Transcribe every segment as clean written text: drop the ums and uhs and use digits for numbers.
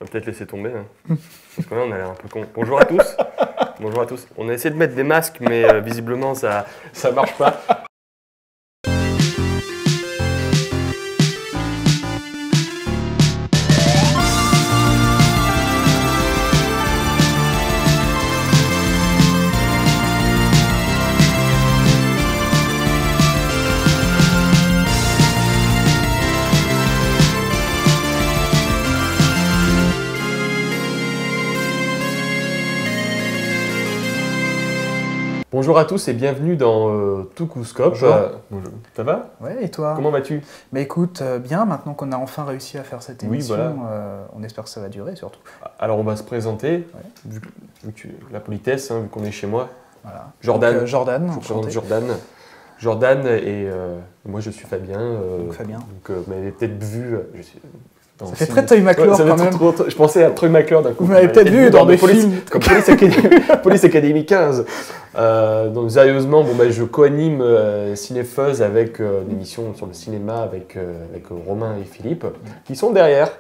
On va peut-être laisser tomber. Hein. Parce que là, on a l'air un peu con. Bonjour à tous. Bonjour à tous. On a essayé de mettre des masques, mais visiblement, ça marche pas. Bonjour à tous et bienvenue dans Tokuscope. Bonjour. Ça va? Ouais, et toi? Comment vas-tu? Bah écoute, bien, maintenant qu'on a enfin réussi à faire cette émission, Oui, voilà. on espère que ça va durer surtout. Alors on va se présenter, vu que la politesse, hein, vu qu'on est chez moi. Voilà. Jordan. Donc, Jordan, Je vous présente enchanté. Jordan. Jordan et moi je suis Fabien. Donc, Fabien. Donc vous m'avez peut-être vu. Ça fait très Troy McClure quand même. Je pensais à Troy McClure d'un coup. Vous m'avez peut-être vu dans des films. Comme Police Academy 15. Donc sérieusement, je co-anime Cinefuzz avec une émission sur le cinéma avec Romain et Philippe, qui sont derrière.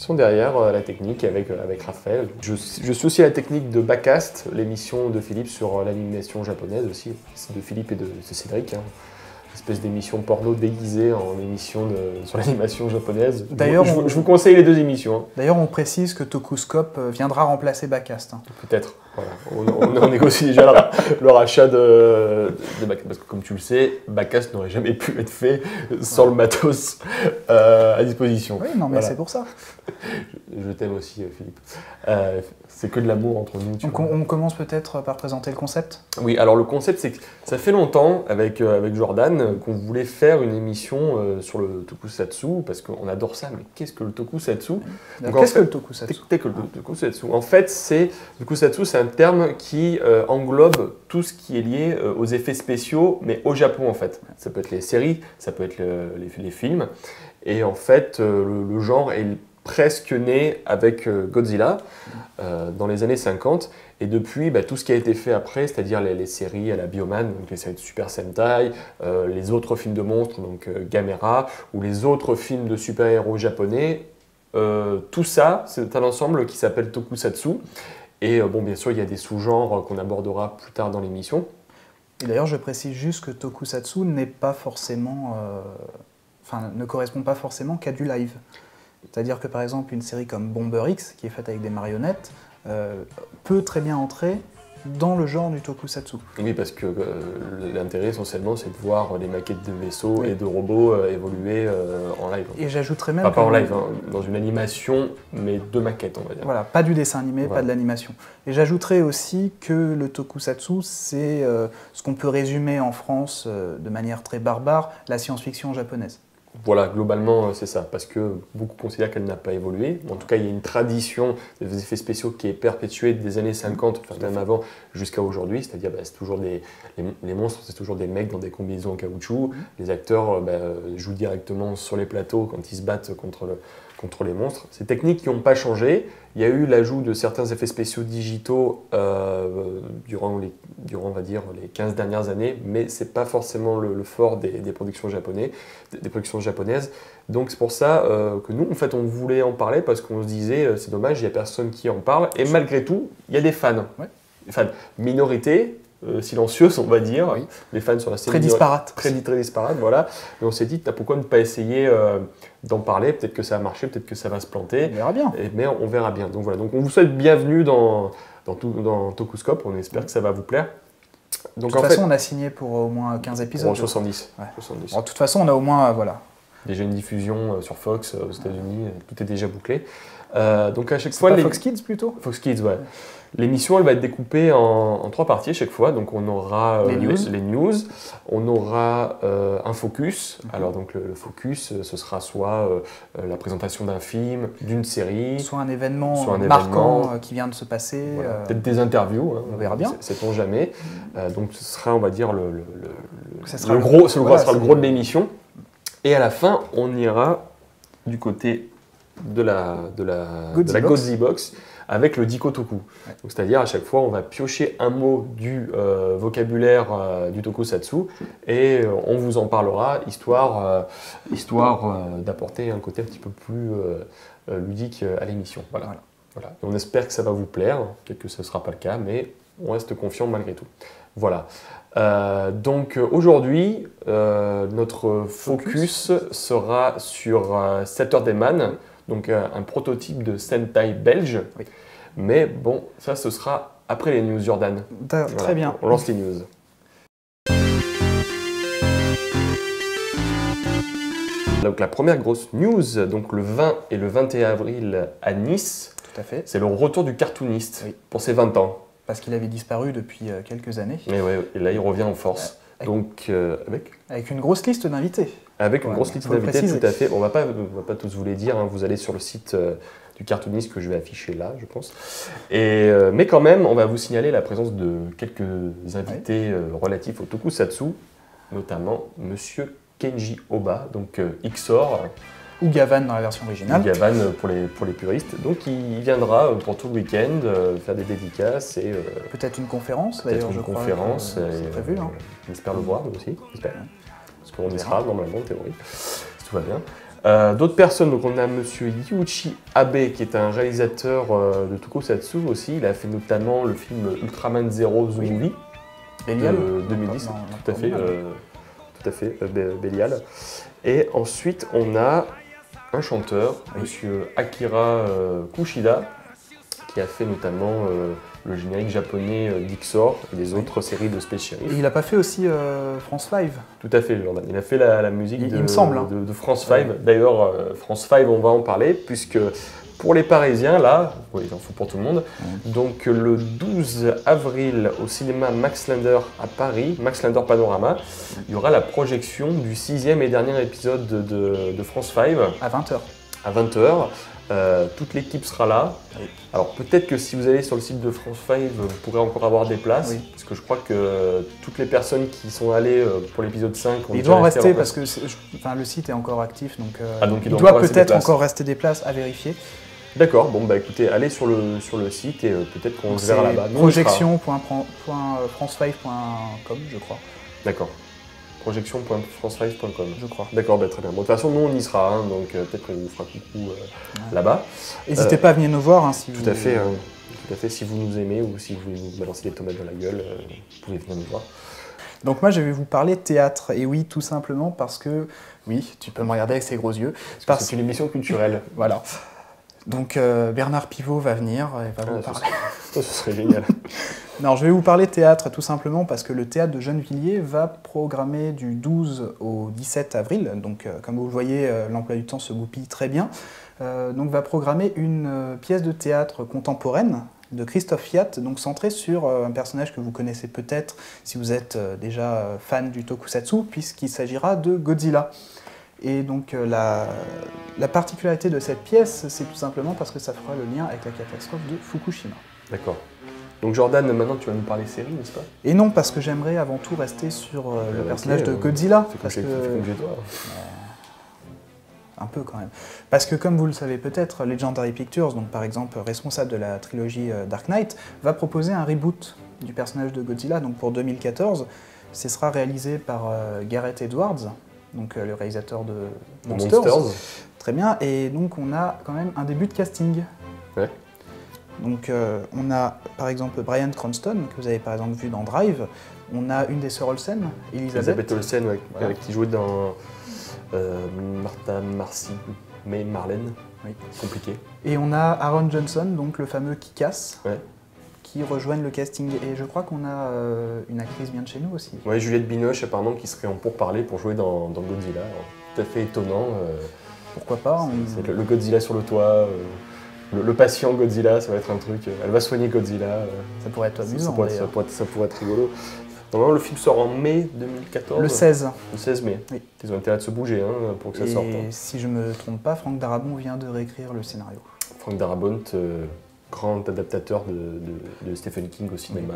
La technique avec Raphaël. Je suis aussi à la technique de Backcast, l'émission de Philippe sur l'animation japonaise aussi. C'est de Philippe et de Cédric. Hein. Espèce d'émission porno déguisée en émission sur l'animation japonaise. D'ailleurs, je vous conseille les deux émissions. Hein. D'ailleurs, on précise que Tokuscope viendra remplacer Backcast. Hein. Peut-être. Voilà. On négocie déjà le rachat de Backcast. Parce que comme tu le sais, Backcast n'aurait jamais pu être fait sans le matos à disposition. Oui, non, mais voilà. C'est pour ça. Je t'aime aussi, Philippe. C'est que de l'amour entre nous. Donc on commence peut-être par présenter le concept. Oui, alors le concept, c'est que ça fait longtemps avec Jordan qu'on voulait faire une émission sur le tokusatsu, parce qu'on adore ça, mais qu'est-ce que le tokusatsu? Qu'est-ce que le tokusatsu? En fait, le tokusatsu, c'est un terme qui englobe tout ce qui est lié aux effets spéciaux, mais au Japon en fait. Ça peut être les séries, ça peut être les films, et en fait, le genre est presque né avec Godzilla dans les années 50, et depuis tout ce qui a été fait après, c'est-à-dire les séries à la Bioman, donc les séries de Super Sentai, les autres films de monstres, donc Gamera, ou les autres films de super-héros japonais, tout ça, c'est un ensemble qui s'appelle Tokusatsu, et bien sûr il y a des sous-genres qu'on abordera plus tard dans l'émission. Et d'ailleurs je précise juste que Tokusatsu n'est pas forcément, ne correspond pas forcément qu'à du live. C'est-à-dire que par exemple une série comme Bomber X, qui est faite avec des marionnettes, peut très bien entrer dans le genre du tokusatsu. Oui, parce que l'intérêt essentiellement c'est de voir les maquettes de vaisseaux et de robots évoluer en live. Et j'ajouterais même... Pas en live, hein, dans une animation, mais de maquettes on va dire. Voilà, pas du dessin animé, pas de l'animation. Et j'ajouterais aussi que le tokusatsu, c'est ce qu'on peut résumer en France de manière très barbare, la science-fiction japonaise. Voilà, globalement, c'est ça, parce que beaucoup considèrent qu'elle n'a pas évolué. En tout cas, il y a une tradition des effets spéciaux qui est perpétuée des années 50, enfin même avant, jusqu'à aujourd'hui. C'est-à-dire, c'est toujours les monstres, c'est toujours des mecs dans des combinaisons en caoutchouc. Les acteurs jouent directement sur les plateaux quand ils se battent contre les monstres. Ces techniques qui n'ont pas changé. Il y a eu l'ajout de certains effets spéciaux digitaux durant, on va dire, les 15 dernières années, mais ce n'est pas forcément le fort des productions japonaises. Donc c'est pour ça que nous, en fait, on voulait en parler, parce qu'on se disait, c'est dommage, il n'y a personne qui en parle, et malgré tout, il y a des fans. Ouais. Des fans. Minorité, silencieuse, on va dire. Oui. Les fans sur la scène. Très disparates. Très disparates, voilà. Et on s'est dit, pourquoi ne pas essayer d'en parler? Peut-être que ça va marcher, peut-être que ça va se planter. On verra bien. Mais on verra bien. Donc voilà. Donc on vous souhaite bienvenue dans Tokuscope. On espère que ça va vous plaire. Donc, de toute façon, on a signé pour au moins 15 épisodes. Pour 70. Ouais. 70. Alors, de toute façon, on a au moins, voilà. Déjà une diffusion sur Fox aux États-Unis. Tout est déjà bouclé. Donc à chaque fois, fois, Fox Kids plutôt. Fox Kids, ouais. L'émission, elle va être découpée en 3 parties à chaque fois. Donc on aura les news, on aura un focus. Alors donc le focus, ce sera soit la présentation d'un film, d'une série, soit un événement marquant qui vient de se passer. Voilà. Peut-être des interviews. Hein, on verra bien. Sait-on jamais. Donc ce sera, on va dire, le gros de l'émission. Et à la fin, on ira du côté de la Godzilla Box avec le Dikotoku. Ouais. C'est-à-dire, à chaque fois, on va piocher un mot du vocabulaire du tokusatsu et on vous en parlera, histoire d'apporter un côté un petit peu plus ludique à l'émission. Voilà. Voilà. On espère que ça va vous plaire, peut-être que ce ne sera pas le cas, mais on reste confiant malgré tout. Voilà. Donc aujourd'hui, notre focus sera sur Saturday Man, donc un prototype de Sentai belge. Oui. Mais bon, ça ce sera après les news, Jordan. Très bien. On lance les news. Donc la première grosse news, donc le 20 et le 21 avril à Nice, Tout à fait. c'est le retour du cartooniste Oui. pour ses 20 ans. Parce qu'il avait disparu depuis quelques années. Mais ouais, et là il revient en force. Donc Avec une grosse liste d'invités. avec une Ouais, grosse liste faut le d'invités, préciser. tout à fait. On va pas tous vous les dire, hein. Vous allez sur le site du cartooniste que je vais afficher là, je pense. Mais quand même, on va vous signaler la présence de quelques invités relatifs au tokusatsu, notamment Monsieur Kenji Oba, donc Xor, Ou Gavan dans la version originale. Gavan pour les puristes. Donc il viendra pour tout le week-end faire des dédicaces et Peut-être une conférence, peut-être d'ailleurs, une je crois. conférence. C'est prévu, hein. On espère le voir, nous aussi. J'espère. Parce qu'on y On sera verra. normalement, en théorie, si tout va bien. D'autres personnes, donc on a Monsieur Yuichi Abe, qui est un réalisateur de tokusatsu aussi. Il a fait notamment le film Ultraman Zero The Movie Bélial de 2010. Non, Tout à fait, pas mal. Bélial. Et ensuite, on a un chanteur, Oui. Monsieur Akira Kushida, qui a fait notamment le générique japonais d'Xor et des autres séries de Space Sheriff. Et il n'a pas fait aussi France 5. Tout à fait, Jordan. Il a fait la musique Il me semble, hein. de France 5. D'ailleurs, France 5, on va en parler, puisque pour les Parisiens, là, oui, il en faut pour tout le monde, donc le 12 avril au cinéma Max Linder à Paris, Max Linder Panorama, il y aura la projection du 6e et dernier épisode de France 5 À 20h. à 20h. Toute l'équipe sera là. Oui. Alors peut-être que si vous allez sur le site de France 5, vous pourrez encore avoir des places, Oui. parce que je crois que toutes les personnes qui sont allées pour l'épisode 5 ont Il déjà doit en resté rester leur parce place. que le site est encore actif, donc, Donc il il doit doit encore rester des peut-être places. encore rester des places à vérifier. D'accord, bon bah écoutez, allez sur le site et peut-être qu'on se C'est verra là-bas. Nous, on y sera. projection.france5.com, je crois. D'accord. Projection.france5.com. Je crois. D'accord, bah, très bien. Bon, de toute façon, nous on y sera, hein, donc peut-être qu'on vous fera coucou là-bas. N'hésitez pas à venir nous voir hein, si Tout vous... à fait, hein. Tout à fait. Si vous nous aimez ou si vous voulez nous balancer des tomates dans la gueule, vous pouvez venir nous voir. Donc moi je vais vous parler théâtre, et oui, tout simplement parce que... Oui, tu peux me regarder avec ces gros yeux. Parce que c'est une émission culturelle. Voilà. Donc Bernard Pivot va venir et va vous parler. Ce serait génial. Non, je vais vous parler théâtre tout simplement parce que le théâtre de Gennevilliers va programmer du 12 au 17 avril. Donc comme vous le voyez, l'emploi du temps se goupille très bien. Donc va programmer une pièce de théâtre contemporaine de Christophe Fiat, donc centrée sur un personnage que vous connaissez peut-être si vous êtes déjà fan du tokusatsu, puisqu'il s'agira de Godzilla. Et donc la particularité de cette pièce, c'est tout simplement parce que ça fera le lien avec la catastrophe de Fukushima. D'accord. Donc Jordan, maintenant tu vas nous parler série, n'est-ce pas? Et non, parce que j'aimerais avant tout rester sur le personnage ok, de Godzilla. Fais Parce comme que... chez toi. Un peu quand même. Parce que comme vous le savez peut-être, Legendary Pictures, donc par exemple responsable de la trilogie Dark Knight, va proposer un reboot du personnage de Godzilla. Donc pour 2014, ce sera réalisé par Gareth Edwards, donc le réalisateur de Monsters. Très bien, et donc on a quand même un début de casting. Ouais. Donc on a par exemple Bryan Cranston, que vous avez par exemple vu dans Drive. On a une des sœurs Olsen, Elisabeth Olsen, ouais, Voilà. qui jouait dans Marlène. Oui. Compliqué. Et on a Aaron Johnson, donc le fameux Kick-Ass, Ouais. qui rejoignent le casting. Et je crois qu'on a une actrice bien de chez nous aussi. Ouais, Juliette Binoche apparemment qui serait en pourparlers pour jouer dans Godzilla. Alors, tout à fait étonnant. Pourquoi pas C'est le Godzilla sur le toit, le patient Godzilla, ça va être un truc. Elle va soigner Godzilla. Ça pourrait être Ça amusant pourrait être rigolo. Normalement, le film sort en mai 2014. Le 16. Le 16 mai. Oui. Ils ont intérêt de se bouger hein, pour que ça sorte. Et si je me trompe pas, Frank Darabont vient de réécrire le scénario. Frank Darabont, grand adaptateur de Stephen King au cinéma.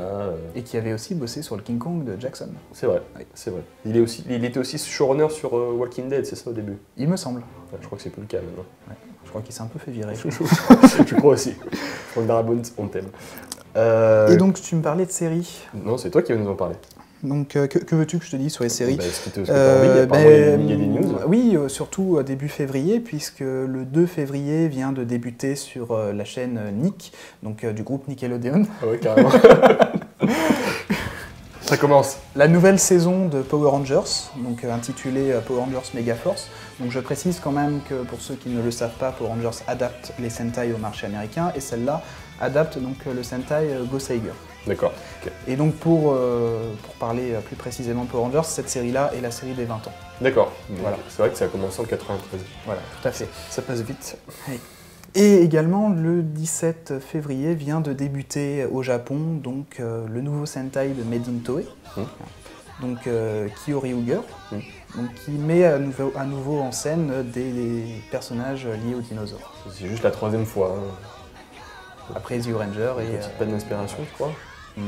Et qui avait aussi bossé sur le King Kong de Jackson. C'est vrai, Oui. c'est vrai. Il était aussi showrunner sur Walking Dead, c'est ça au début? Il me semble. Ouais, je crois que c'est plus le cas maintenant. Ouais. Je crois qu'il s'est un peu fait virer. Je crois aussi. Frank Darabont, on t'aime. Et donc tu me parlais de séries. Non, c'est toi qui vas nous en parler. Donc, que veux-tu que je te dise sur les séries? Est-ce que tu as envie? Apparemment, il y a des news. Oui, surtout début février, puisque le 2 février vient de débuter sur la chaîne Nick, donc du groupe Nickelodeon. Ah ouais, carrément. Ça commence. La nouvelle saison de Power Rangers, donc intitulée Power Rangers Megaforce. Donc je précise quand même que pour ceux qui ne le savent pas, Power Rangers adapte les Sentai au marché américain et celle-là adapte donc le Sentai Goseiger. D'accord. Okay. Et donc pour parler plus précisément de Power Rangers, cette série-là est la série des 20 ans. D'accord. Voilà. C'est vrai que ça a commencé en 93. Voilà, tout à fait. Ça passe vite. Oui. Et également, le 17 février vient de débuter au Japon donc, le nouveau Sentai de Made in Toei, donc Kyoryuger, donc, qui met à nouveau en scène des personnages liés aux dinosaures. C'est juste la 3e fois. Hein. Après The Ranger et... Une petite panne d'inspiration, je crois. On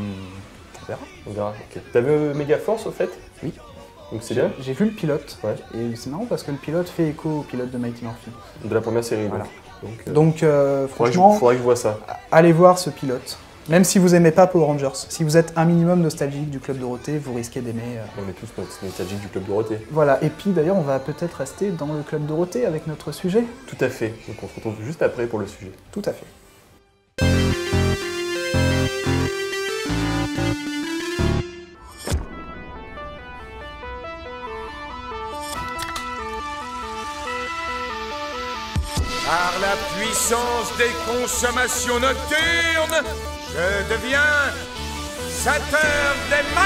verra. On verra. Okay. T'as vu Megaforce au fait? Oui. Donc c'est bien? J'ai vu le pilote, ouais. Et c'est marrant parce que le pilote fait écho au pilote de Mighty Morphin. De la première série, voilà. Donc franchement, faudrait que je vois ça. Allez voir ce pilote. Même si vous n'aimez pas Power Rangers, si vous êtes un minimum nostalgique du Club Dorothée, vous risquez d'aimer... On est tous nostalgiques du Club Dorothée. Voilà, et puis d'ailleurs on va peut-être rester dans le Club Dorothée avec notre sujet. Tout à fait, donc on se retrouve juste après pour le sujet. Tout à fait. Par la puissance des consommations nocturnes, je deviens Saturday-Man!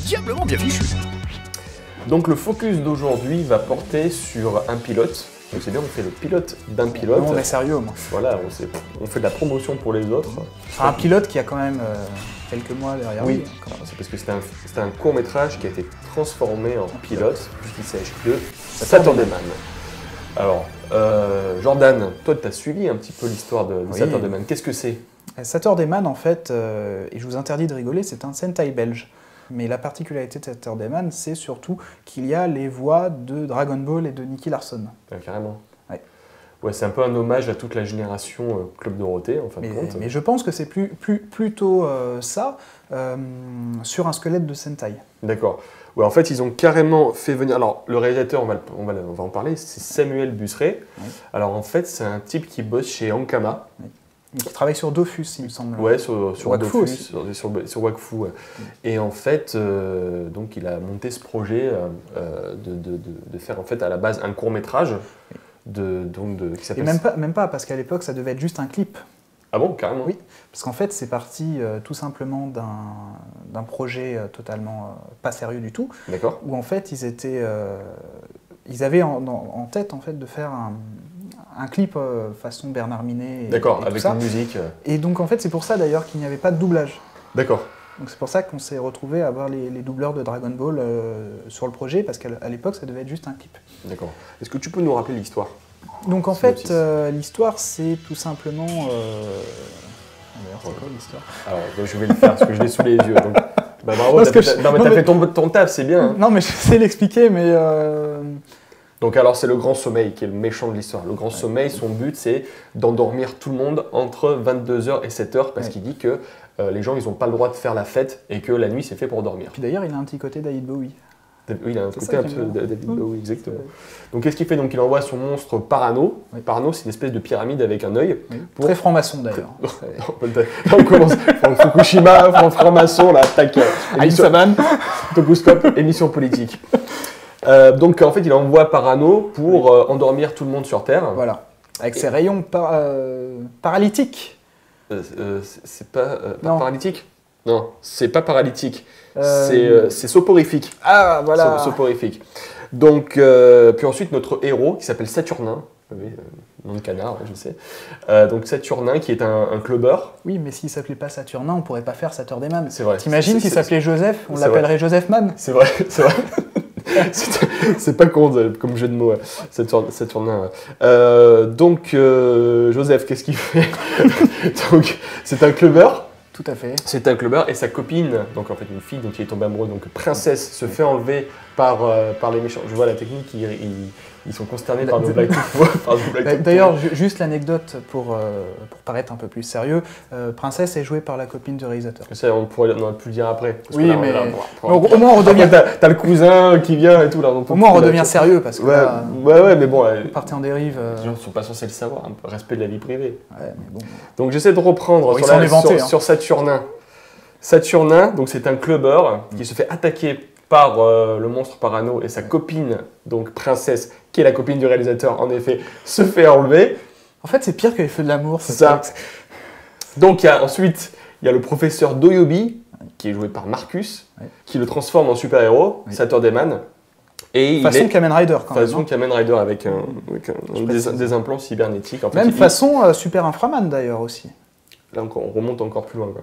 Diablement bien fichu. Donc le focus d'aujourd'hui va porter sur un pilote. Donc c'est bien, on fait le pilote d'un pilote. Non, on est sérieux, moi. Voilà, on fait de la promotion pour les autres. Enfin, un pilote qui a quand même quelques mois derrière lui. Oui, c'est parce que c'était un court-métrage qui a été transformé en pilote, puisqu'il s'agit de Saturday Man. Alors, Jordan, toi tu as suivi un petit peu l'histoire de Saturday Man. Qu'est-ce que c'est? Saturday Man, en fait, et je vous interdis de rigoler, c'est un Sentai belge. Mais la particularité de Saturday Man, c'est surtout qu'il y a les voix de Dragon Ball et de Nicky Larson. Carrément. Ouais. Ouais, c'est un peu un hommage à toute la génération Club Dorothée, en fin de compte. Mais je pense que c'est plutôt ça, sur un squelette de Sentai. D'accord. Ouais, en fait, ils ont carrément fait venir... Alors, le réalisateur, on va en parler, c'est Samuel Busseret. Oui. Alors, en fait, c'est un type qui bosse chez Ankama. Oui. Qui travaille sur Dofus, il me semble. Ouais, sur Wakfu Dofus, sur Wakfu. Ouais. Et en fait, donc il a monté ce projet de faire en fait à la base un court métrage qui s'appelle. Et même pas, parce qu'à l'époque ça devait être juste un clip. Ah bon, carrément? Oui, parce qu'en fait c'est parti tout simplement d'un projet totalement pas sérieux du tout. D'accord. Où en fait ils avaient en tête en fait de faire un clip façon Bernard Minet. D'accord, avec une musique. Et donc en fait c'est pour ça d'ailleurs qu'il n'y avait pas de doublage. D'accord. Donc c'est pour ça qu'on s'est retrouvé à avoir les doubleurs de Dragon Ball sur le projet, parce qu'à l'époque ça devait être juste un clip. D'accord. Est-ce que tu peux nous rappeler l'histoire? Donc en fait l'histoire c'est tout simplement... D'ailleurs c'est quoi l'histoire? Alors je vais le faire parce que je l'ai sous les yeux. Donc... Bah bravo, t'as fait ton taf, c'est bien. Hein. Non mais je sais l'expliquer, mais... Donc alors c'est le grand sommeil qui est le méchant de l'histoire. Le grand sommeil, son but c'est d'endormir tout le monde entre 22h et 7h parce qu'il dit que les gens ils n'ont pas le droit de faire la fête et que la nuit c'est fait pour dormir. Puis d'ailleurs il a un petit côté David Bowie. Oui, il a un côté un peu David Bowie, exactement. Donc qu'est-ce qu'il fait? Donc il envoie son monstre Parano. Oui. Parano c'est une espèce de pyramide avec un œil. Oui. Très franc-maçon d'ailleurs. On commence. Fukushima, franc-maçon, là, tac. Aïn-Saman, Toguscope, émission politique. Donc en fait il envoie Parano pour endormir tout le monde sur Terre. Voilà, avec ses rayons paralytiques. C'est pas paralytique? Non, c'est pas paralytique. C'est soporifique. Ah voilà. Soporifique. Donc puis ensuite notre héros qui s'appelle Saturnin, Oui, nom de canard, ouais, je sais. Donc Saturnin qui est un clubbeur. Oui, mais s'il s'appelait pas Saturnin, on pourrait pas faire Saturday-Man. C'est vrai. T'imagines s'il s'appelait Joseph, on c'est l'appellerait Joseph Man. C'est vrai, c'est vrai. C'est pas con comme jeu de mots, ouais. Saturnin. Ouais. Donc Joseph, qu'est-ce qu'il fait? Donc c'est un clubbeur. Tout à fait. C'est un clubbeur et sa copine, donc en fait une fille dont il est tombé amoureux, donc princesse, se fait enlever par les méchants. Je vois la technique, ils sont consternés par nos blagues. D'ailleurs, juste l'anecdote pour paraître un peu plus sérieux, Princesse est jouée par la copine du réalisateur. Ça, on aurait pu le dire après. Oui, là, mais au moins on redevient. T'as le cousin qui vient et tout là. Au moins on redevient sérieux parce que là, ouais, mais bon. partir en dérive. Les gens ne sont pas censés le savoir, un peu respect de la vie privée. Ouais, mais bon. Donc j'essaie de reprendre sur Saturnin. Saturnin, donc c'est un clubbeur qui se fait attaquer par le monstre parano et sa copine, donc princesse, qui est la copine du réalisateur, en effet, se fait enlever. En fait, c'est pire que les feux de l'amour. C'est ça. Donc ensuite, il y a le professeur Doyobi, qui est joué par Marcus, qui le transforme en super-héros, Saturday-Man. Façon Kamen Rider quand même. Façon Kamen Rider avec des implants cybernétiques. En fait, même façon Super Inframan d'ailleurs aussi. Là on remonte encore plus loin, quoi.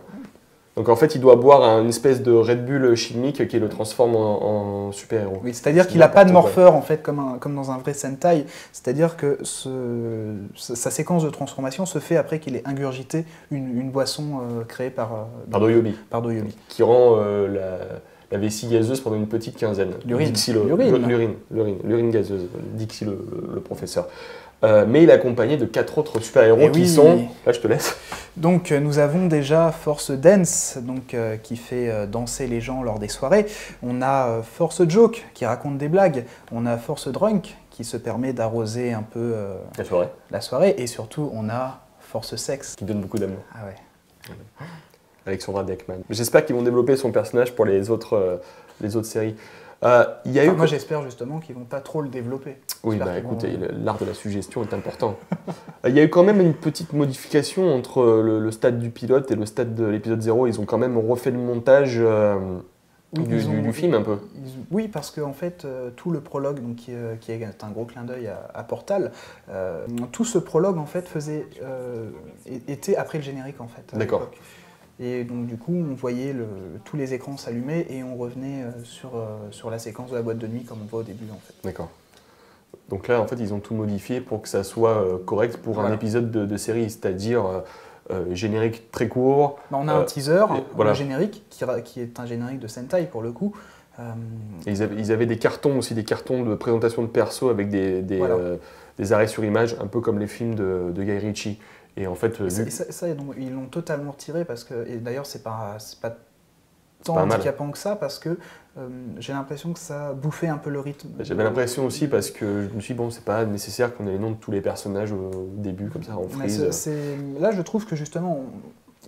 Donc en fait, il doit boire une espèce de Red Bull chimique qui le transforme en super-héros. Oui, c'est-à-dire qu'il n'a pas de morpheur en fait comme dans un vrai Sentai. C'est-à-dire que sa séquence de transformation se fait après qu'il ait ingurgité une boisson créée par Doyobi. Par Doyobi. Qui rend la vessie gazeuse pendant une petite quinzaine. L'urine gazeuse, Dixie le professeur. Mais il est accompagné de 4 autres super-héros qui sont... Là, je te laisse. Donc, nous avons déjà Force Dance, donc, qui fait danser les gens lors des soirées. On a Force Joke, qui raconte des blagues. On a Force Drunk, qui se permet d'arroser un peu la soirée. Et surtout, on a Force Sex. Qui donne beaucoup d'amour. Ah ouais. Alexandra Deckman. J'espère qu'ils vont développer son personnage pour les autres séries. Moi j'espère justement qu'ils vont pas trop le développer. Oui, bah écoutez, l'art de la suggestion est important. Il y a eu quand même une petite modification entre le stade du pilote et le stade de l'épisode 0. Ils ont quand même refait le montage du film un peu. Oui, parce que en fait, tout le prologue, donc, qui est un gros clin d'œil à Portal, tout ce prologue en fait était après le générique en fait. D'accord. Et donc du coup, on voyait tous les écrans s'allumer et on revenait sur la séquence de la boîte de nuit comme on voit au début en fait. D'accord. Donc là, en fait, ils ont tout modifié pour que ça soit correct pour un épisode de série, c'est-à-dire générique très court. On a un teaser, un générique, qui est un générique de Sentai pour le coup. Ils avaient des cartons aussi, des cartons de présentation de perso avec des arrêts sur image, un peu comme les films de Guy Ritchie. Et en fait, ils l'ont totalement retiré parce que, et d'ailleurs, c'est pas tant handicapant que ça parce que j'ai l'impression que ça bouffait un peu le rythme. J'avais l'impression aussi parce que je me suis dit, bon, c'est pas nécessaire qu'on ait les noms de tous les personnages au début, comme ça, en frise. Là, je trouve que justement,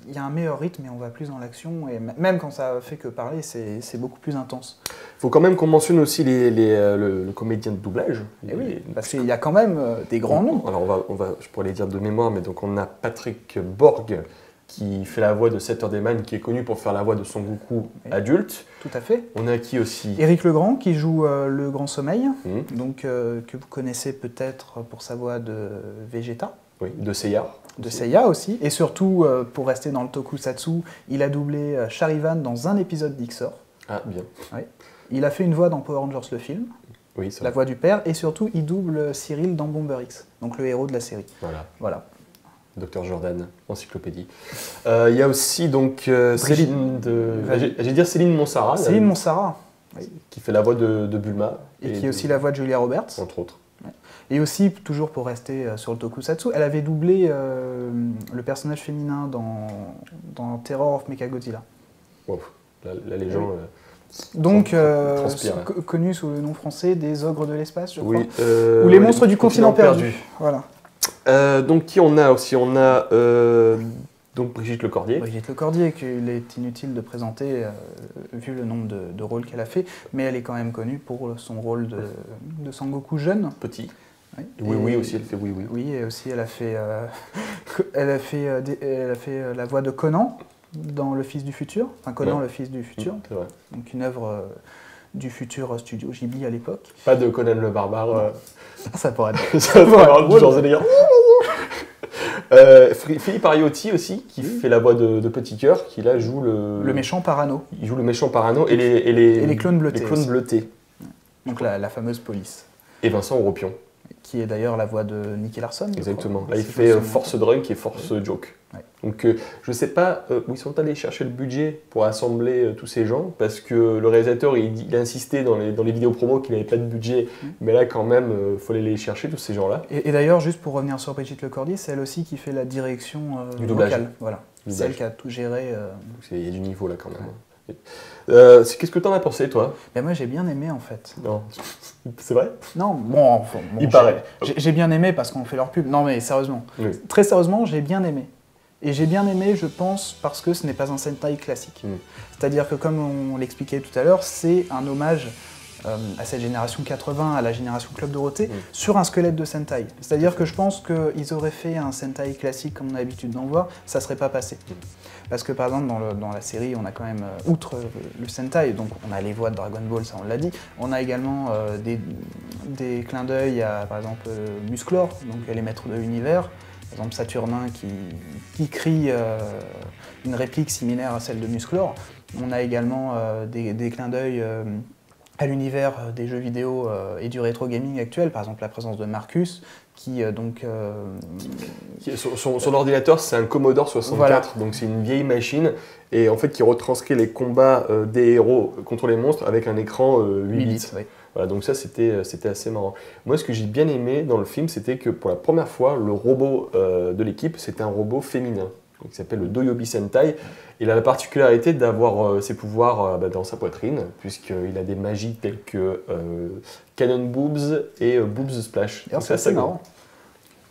il y a un meilleur rythme et on va plus dans l'action. Et même quand ça fait que parler, c'est beaucoup plus intense. Il faut quand même qu'on mentionne aussi le comédien de doublage. Et oui, parce qu'il y a quand même des grands noms. Alors, je pourrais les dire de mémoire, mais donc on a Patrick Borg, qui fait la voix de Saturday-Man, qui est connu pour faire la voix de Son Goku adulte. Tout à fait. On a qui aussi? Éric Legrand, qui joue le Grand Sommeil, donc, que vous connaissez peut-être pour sa voix de Vegeta. Oui, de Seiya. De Seiya aussi. Et surtout, pour rester dans le tokusatsu, il a doublé Charivan dans un épisode d'Ixor. Ah, bien. Oui. Il a fait une voix dans Power Rangers le film. Oui, ça la voix du père. Et surtout, il double Cyril dans Bomber X, donc le héros de la série. Voilà. Dr Jordan, encyclopédie. Il y a aussi donc Céline j'allais dire Céline Monsara. Céline Monsara. Oui. Qui fait la voix de Bulma. Et qui est aussi la voix de Julia Roberts. Entre autres. Ouais. Et aussi, toujours pour rester sur le tokusatsu, elle avait doublé le personnage féminin dans Terror of Mechagodzilla. Wow. Là, les gens... Donc, connu sous le nom français des Ogres de l'espace, je crois. Oui, ou les monstres du continent perdu. Voilà. Donc qui on a aussi? On a donc Brigitte Lecordier. Brigitte Lecordier, qu'il est inutile de présenter vu le nombre de rôles qu'elle a fait, mais elle est quand même connue pour son rôle de Sangoku jeune. Petit. Oui. Oui, aussi, elle fait oui. Oui, et aussi elle a fait la voix de Conan dans Le Fils du Futur. Enfin, Conan, le Fils du Futur. C'est vrai. Donc une œuvre du futur studio Ghibli à l'époque. Pas de Conan le Barbare. Ça pourrait être Ça va avoir du genre délire. Philippe Ariotti aussi, qui fait la voix de Petit Cœur, qui là joue le méchant Parano. Il joue le méchant Parano et les clones bleutés. Les clones bleutés. Donc la fameuse police. Et Vincent Europion. Qui est d'ailleurs la voix de Nicky Larson. Exactement. Là, il fait Force Drunk et Force Joke. Ouais. Donc, je ne sais pas où ils sont allés chercher le budget pour assembler tous ces gens, parce que le réalisateur, il a insisté dans les vidéos promo qu'il n'avait pas de budget, mais là, quand même, il fallait les chercher, tous ces gens-là. Et d'ailleurs, juste pour revenir sur Brigitte Lecordier, c'est elle aussi qui fait la direction du doublage. vocale. Voilà. C'est elle qui a tout géré. Il y a du niveau là, quand même. Ouais. Qu'est-ce que t'en as pensé, toi? Ben moi, j'ai bien aimé, en fait. Non, c'est vrai? Non, bon il paraît. J'ai bien aimé parce qu'on fait leur pub. Non, mais sérieusement. Oui. Très sérieusement, j'ai bien aimé. Et j'ai bien aimé, je pense, parce que ce n'est pas un Sentai classique. C'est-à-dire que, comme on l'expliquait tout à l'heure, c'est un hommage à cette génération 80, à la génération Club Dorothée, sur un squelette de Sentai. C'est-à-dire que je pense qu'ils auraient fait un Sentai classique comme on a l'habitude d'en voir, ça ne serait pas passé. Parce que par exemple dans la série, on a quand même, outre le Sentai, donc on a les voix de Dragon Ball, ça on l'a dit, on a également des clins d'œil à par exemple Musclor, donc les maîtres de l'univers, par exemple Saturnin qui crie une réplique similaire à celle de Musclor. On a également des clins d'œil à l'univers des jeux vidéo et du rétro gaming actuel, par exemple la présence de Marcus, qui son ordinateur, c'est un Commodore 64, voilà. Donc c'est une vieille machine, et en fait qui retranscrit les combats des héros contre les monstres avec un écran 8 bits. Oui. Voilà, donc ça c'était assez marrant. Moi, ce que j'ai bien aimé dans le film, c'était que pour la première fois, le robot de l'équipe, c'était un robot féminin. Qui s'appelle le Doyobi Sentai. Il a la particularité d'avoir ses pouvoirs dans sa poitrine, puisqu'il a des magies telles que Cannon Boobs et Boobs Splash. C'est assez marrant.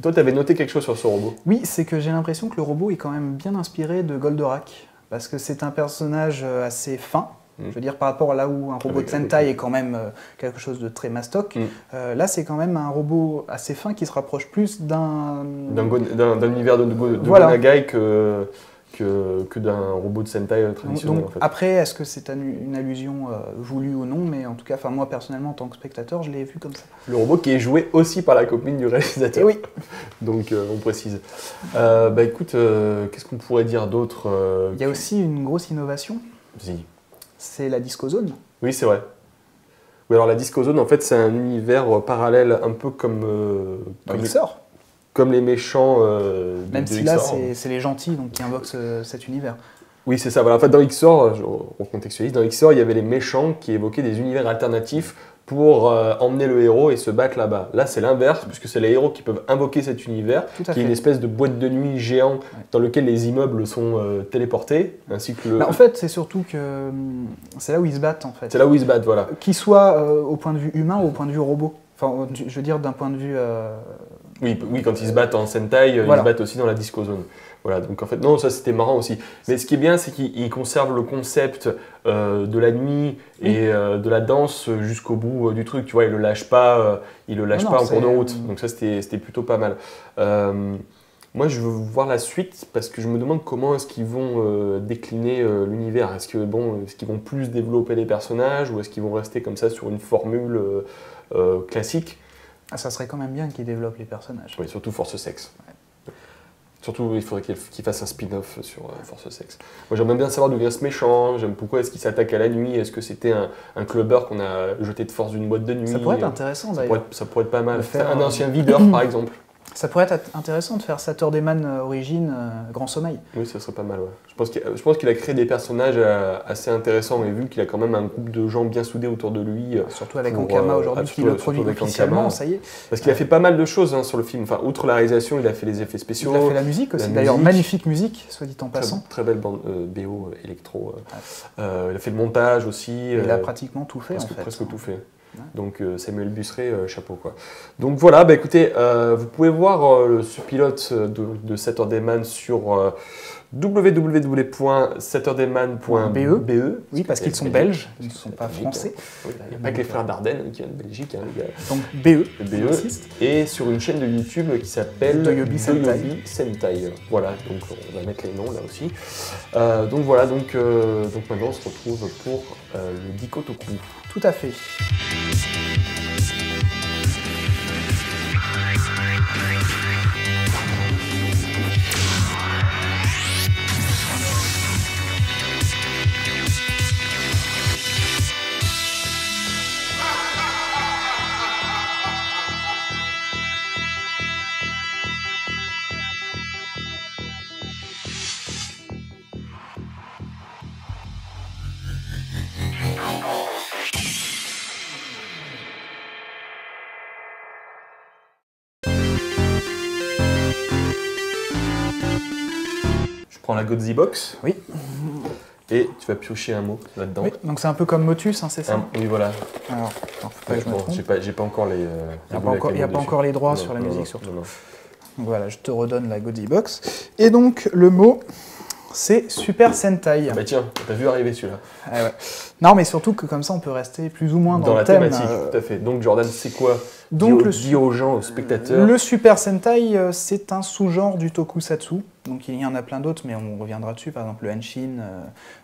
Toi, tu avais noté quelque chose sur ce robot? Oui, c'est que j'ai l'impression que le robot est quand même bien inspiré de Goldorak, parce que c'est un personnage assez fin. Je veux dire, par rapport à là où un robot de Sentai est quand même quelque chose de très mastoc, là c'est quand même un robot assez fin qui se rapproche plus d'un univers de voilà. Gonagai que d'un robot de Sentai traditionnel. Donc, en fait. Après, est-ce que c'est une allusion voulue ou non, mais en tout cas, moi personnellement en tant que spectateur, je l'ai vu comme ça. Le robot qui est joué aussi par la copine du réalisateur. Et oui. Donc on précise. Écoute, qu'est-ce qu'on pourrait dire d'autre Il y a aussi une grosse innovation. Si. C'est la Disco Zone. Oui, c'est vrai. Oui, alors la Disco Zone, en fait, c'est un univers parallèle, un peu comme XOR. Comme les méchants Même si là, c'est les gentils donc, qui invoquent cet univers. Oui, c'est ça. Voilà. En fait, dans XOR, on contextualise, dans XOR, il y avait les méchants qui évoquaient des univers alternatifs pour emmener le héros et se battre là-bas. Là, c'est l'inverse, puisque c'est les héros qui peuvent invoquer cet univers, qui est une espèce de boîte de nuit géant dans lequel les immeubles sont téléportés, ainsi que le... En fait, c'est surtout que c'est là où ils se battent, en fait. C'est là où ils se battent, voilà. Qu'ils soient au point de vue humain ou au point de vue robot. Enfin, je veux dire d'un point de vue... Oui, quand ils se battent en Sentai, ils se battent aussi dans la Disco Zone. Voilà, donc en fait, non, ça c'était marrant aussi. Mais ce qui est bien, c'est qu'ils conservent le concept de la nuit et de la danse jusqu'au bout du truc. Tu vois, ils le lâchent pas, en cours de route. Donc ça, c'était plutôt pas mal. Moi, je veux voir la suite parce que je me demande comment est-ce qu'ils vont décliner l'univers. Est-ce qu'ils vont plus développer les personnages ou est-ce qu'ils vont rester comme ça sur une formule classique? Ça serait quand même bien qu'ils développent les personnages. Oui, surtout Force Sex. Ouais. Surtout, il faudrait qu'il fasse un spin-off sur Force Sex. Moi, j'aimerais bien savoir d'où vient ce méchant. Pourquoi est-ce qu'il s'attaque à la nuit? Est-ce que c'était un clubber qu'on a jeté de force d'une boîte de nuit? Ça pourrait être intéressant, d'ailleurs. Ça pourrait être pas mal. Un ancien videur, par exemple. Ça pourrait être intéressant de faire Saturday Man Origin, Grand Sommeil. Oui, ça serait pas mal, ouais. Je pense qu'il a créé des personnages assez intéressants, mais vu qu'il a quand même un groupe de gens bien soudés autour de lui. Surtout avec Ankama aujourd'hui, qui le produit officiellement, ça y est. Parce qu'il a fait pas mal de choses sur le film. Enfin, outre la réalisation, il a fait les effets spéciaux. Il a fait la musique aussi, d'ailleurs, magnifique musique, soit dit en passant. Très belle bande BO électro. Il a fait le montage aussi. Il a pratiquement tout fait, presque tout fait. Donc Samuel Busseret, chapeau quoi. Donc voilà, écoutez, vous pouvez voir ce pilote de Saturday Man sur www.saturdayman.be. Oui, parce qu'ils sont belges, ils ne sont pas français. Oui, il n'y a pas que les frères Dardenne qui viennent de Belgique, les gars. Donc BE. Et sur une chaîne de YouTube qui s'appelle Doyobi Sentai. Voilà, donc on va mettre les noms là aussi. Donc voilà, donc maintenant on se retrouve pour le Dikotoku. Tout à fait. Prends la Godzilla Box. Oui. Et tu vas piocher un mot là-dedans. Oui, donc c'est un peu comme Motus, hein, c'est ça? Oui, voilà. Alors, attends, faut pas que je me trompe. J'ai pas encore les. Il n'y a pas encore les droits sur la musique, surtout. Non. Donc voilà, je te redonne la Godzilla Box. Et donc, le mot, c'est Super Sentai. Bah tiens, t'as vu arriver celui-là. Ah ouais. Non, mais surtout que comme ça, on peut rester plus ou moins dans la le thème. thématique, tout à fait. Donc, Jordan, c'est quoi? Donc, dis aux gens, aux spectateurs. Le Super Sentai, c'est un sous-genre du tokusatsu. Donc, il y en a plein d'autres, mais on reviendra dessus. Par exemple, le Henshin,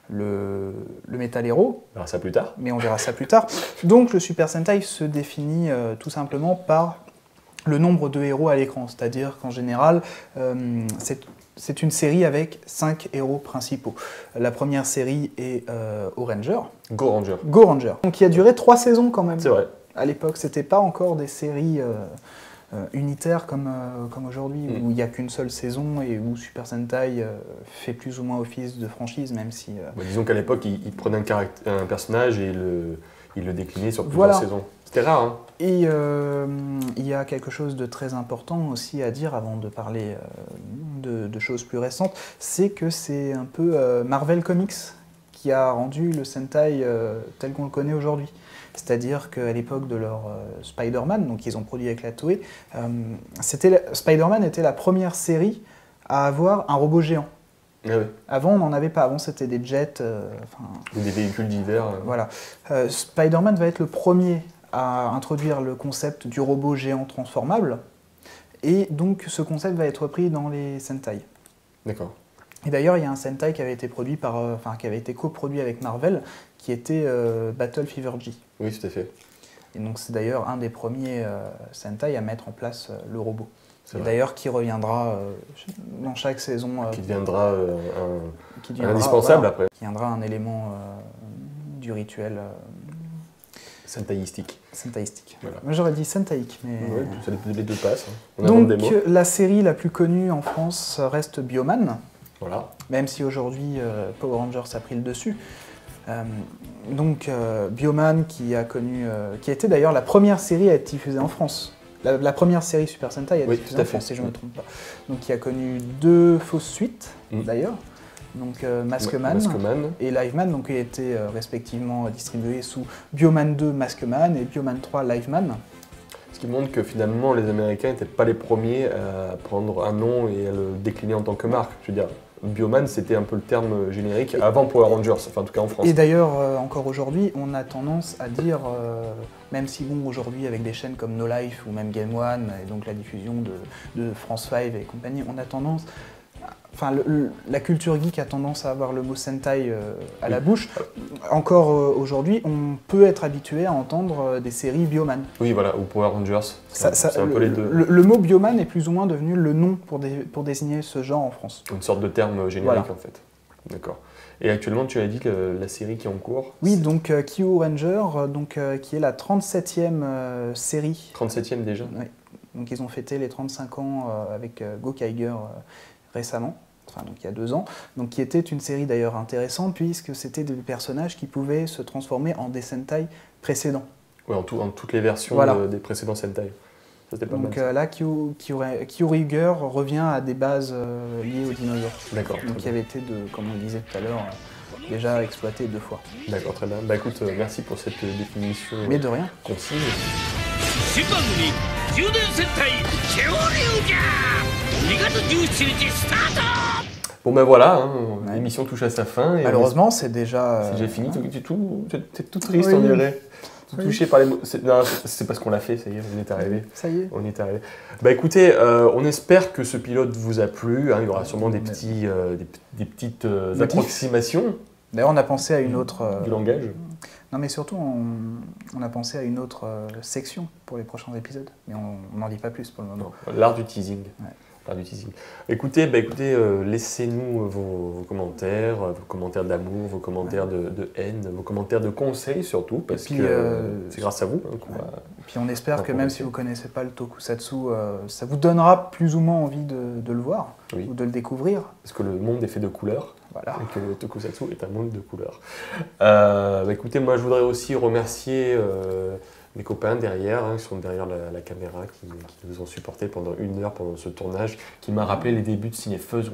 le Metal Hero. On verra ça plus tard. Mais on verra ça plus tard. Donc, le Super Sentai se définit tout simplement par le nombre de héros à l'écran. C'est-à-dire qu'en général, c'est une série avec 5 héros principaux. La première série est Oranger. Go Ranger. Go Ranger. Donc, qui a duré 3 saisons quand même. C'est vrai. À l'époque, c'était pas encore des séries unitaires comme aujourd'hui, où il n'y a qu'une seule saison et où Super Sentai fait plus ou moins office de franchise, même si... disons qu'à l'époque, il prenait un personnage et il le déclinait sur plusieurs saisons. C'était rare, hein. Et il y a quelque chose de très important aussi à dire avant de parler de choses plus récentes, c'est que c'est un peu Marvel Comics qui a rendu le Sentai tel qu'on le connaît aujourd'hui. C'est-à-dire qu'à l'époque de leur Spider-Man, donc qu'ils ont produit avec la Toei, Spider-Man était la première série à avoir un robot géant. Ah oui. Avant, on n'en avait pas. Avant, c'était des jets. Des véhicules divers. Voilà. Spider-Man va être le premier à introduire le concept du robot géant transformable. Et donc, ce concept va être repris dans les Sentai. D'accord. Et d'ailleurs, il y a un Sentai qui avait été coproduit avec Marvel, qui était Battle Fever G. Oui, tout à fait. Et donc c'est d'ailleurs un des premiers Sentai à mettre en place le robot. Et d'ailleurs qui reviendra dans chaque saison. Qui deviendra un indispensable après. Qui deviendra un élément du rituel Sentaïstique. Voilà. Moi j'aurais dit Sentaïque, mais... Ouais, les deux passent. Hein. Donc la série la plus connue en France reste Bioman. Voilà. Même si aujourd'hui Power Rangers a pris le dessus. Bioman qui a été d'ailleurs la première série à être diffusée en France. La première série Super Sentai a été diffusée en France, si je ne me trompe pas. Donc qui a connu 2 fausses suites d'ailleurs. Donc Maskman et Liveman, donc qui a été respectivement distribués sous Bioman 2 Maskman et Bioman 3 Liveman. Ce qui montre que finalement les Américains n'étaient pas les premiers à prendre un nom et à le décliner en tant que marque. Je veux dire, Bioman, c'était un peu le terme générique avant Power Rangers, enfin en tout cas en France. Et d'ailleurs, encore aujourd'hui, on a tendance à dire, même si bon, aujourd'hui avec des chaînes comme No Life ou même Game One, et donc la diffusion de France 5 et compagnie, on a tendance... Enfin, la culture geek a tendance à avoir le mot Sentai à la bouche. Encore aujourd'hui, on peut être habitué à entendre des séries Bioman. Oui, voilà, ou Power Rangers. C'est un peu les deux. Le mot Bioman est plus ou moins devenu le nom pour désigner ce genre en France. Une sorte de terme générique en fait. D'accord. Et actuellement, tu as dit que la série qui est en cours... Oui, donc Kyo Ranger, qui est la 37e série. 37e déjà? Oui. Donc ils ont fêté les 35 ans avec Go Kiger récemment. Enfin, donc il y a 2 ans, donc qui était une série d'ailleurs intéressante puisque c'était des personnages qui pouvaient se transformer en des Sentai précédents. Oui, en toutes les versions des précédents Sentai. Ça, pas donc mal, là, Kyoryuger revient à des bases liées aux dinosaures. D'accord. Donc qui avait été, comme on le disait tout à l'heure, déjà exploité 2 fois. D'accord, très bien. Bah écoute, merci pour cette définition. Mais de rien. Concise. Bon ben voilà, l'émission touche à sa fin. Et malheureusement, c'est déjà... J'ai fini, t'es tout triste, on dirait. Tout touché par les mots. C'est parce qu'on l'a fait, ça y est, on est arrivé. Ça y est. On est arrivé. Bah écoutez, on espère que ce pilote vous a plu. Il y aura sûrement des petites approximations. D'ailleurs, on a pensé à une autre... du langage. Non, mais surtout, on a pensé à une autre section pour les prochains épisodes, mais on n'en dit pas plus pour le moment. Non, l'art du teasing. Ouais. L'art du teasing. Écoutez, laissez-nous vos commentaires d'amour, vos commentaires de haine, vos commentaires de conseils surtout, parce que c'est grâce à vous qu'on va... Et puis on espère que même si vous ne connaissez pas le tokusatsu, ça vous donnera plus ou moins envie de le voir, ou de le découvrir. Parce que le monde est fait de couleurs. Voilà. Et que le tokusatsu est un monde de couleurs. Écoutez, moi je voudrais aussi remercier mes copains derrière, qui sont derrière la caméra, qui nous ont supportés pendant 1 heure pendant ce tournage, qui m'a rappelé les débuts de Cinefeuse.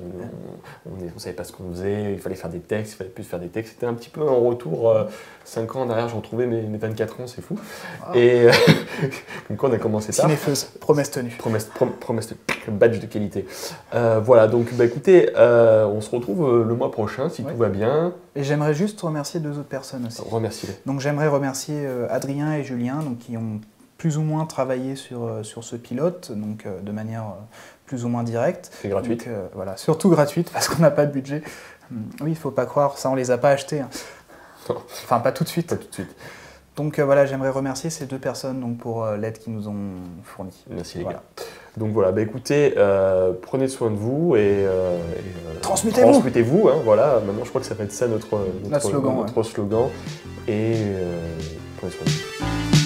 On ne savait pas ce qu'on faisait, il fallait faire des textes, il fallait plus faire des textes. C'était un petit peu un retour, 5 ans derrière, j'ai retrouvé mes 24 ans, c'est fou. Wow. Et comme quoi on a commencé tard. Cinefeuse, promesse tenue. Promesse tenue, badge de qualité. Voilà, donc écoutez, on se retrouve le mois prochain si tout va bien. Et j'aimerais juste remercier 2 autres personnes aussi. Remercie-les. Donc j'aimerais remercier Adrien et Julien, donc, qui ont plus ou moins travaillé sur ce pilote, donc de manière plus ou moins directe. C'est gratuite. Donc, voilà, surtout gratuite parce qu'on n'a pas de budget. Oui, il ne faut pas croire, ça on les a pas achetés. Hein. Enfin, pas tout de suite. Pas tout de suite. Donc voilà, j'aimerais remercier ces 2 personnes donc, pour l'aide qu'ils nous ont fournie. Merci les gars. Donc voilà, écoutez, prenez soin de vous et transmettez-vous. Hein, voilà, maintenant je crois que ça va être ça notre slogan. Et prenez soin de vous.